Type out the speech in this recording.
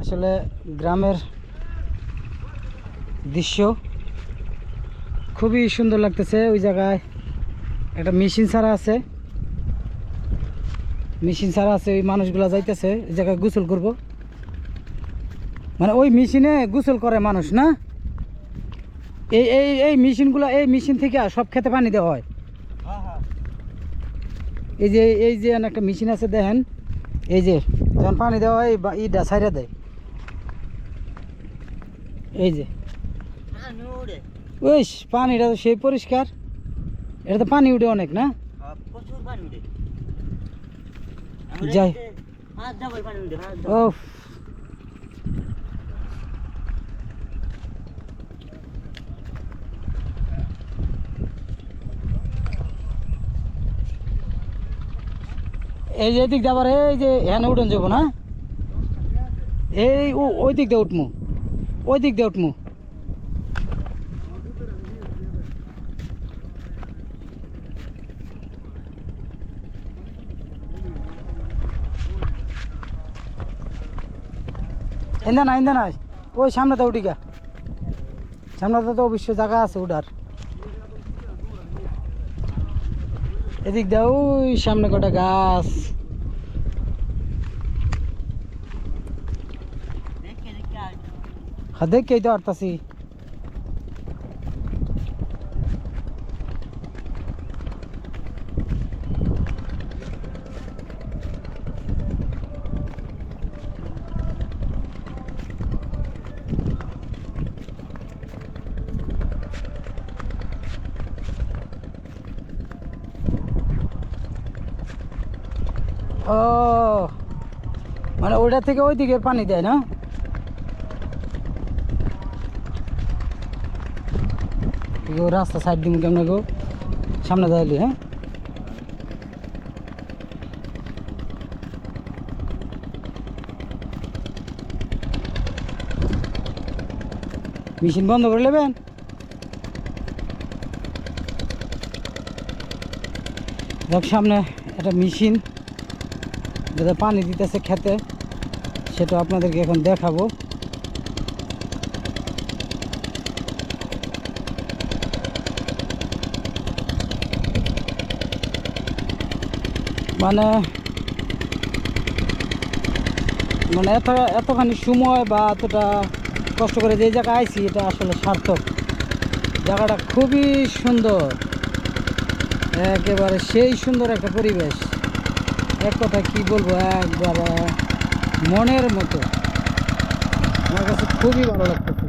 আসলে গ্রামের দৃশ্য খুবই সুন্দর লাগতেছে। ওই জায়গায় একটা মেশিন ছাড়া আছে, ওই মানুষগুলা যাইতেছে ওই জায়গায় গোসল করব। মানে ওই মেশিনে গোসল করে মানুষ না, এই এই এই মেশিনগুলো, এই মেশিন থেকে সব খেতে পানি দেওয়া হয়। এই যে একটা মেশিন আছে দেখেন, এই যে যখন পানি দেওয়া হয় ইটা ছাইরা দেয়, এই যে ওই পানিটা তো সেই পরিষ্কার, এটা তো পানি উঠে অনেক না, যাই ও এই যে দিক দিয়ে আবার এই যে হ্যাঁ উঠন যাবো না, এই ওই দিক দিয়ে উঠমু, ওই দিক দিয়ে উঠমু। ইন্দা না ওই সামনে তো উঠিকা, সামনে তো অবশ্য জায়গা আছে উঠার। এদিক দিয়ে ওই সামনে কটা গাছ, হ্যাঁ দেখেই তো আরতাছি। ও মানে ওইটা থেকে ওই দিকে পানি দেয় না, রাস্তা সাইড দিন কেমন গো, সামনে যাইলি। হ্যাঁ মেশিন বন্ধ করে নেবেন। দেখ সামনে একটা মেশিন যেটা পানি দিতেছে খেতে, সেটা আপনাদেরকে এখন দেখাবো। মানে মানে এতখানি সময় বা এতটা কষ্ট করে যে জায়গায় আইছি, এটা আসলে সার্থক। জায়গাটা খুবই সুন্দর, একেবারে সেই সুন্দর একটা পরিবেশ, এক কথা কি বলবো, একবারে মনের মতো। আমার কাছে খুবই ভালো লাগতেছে।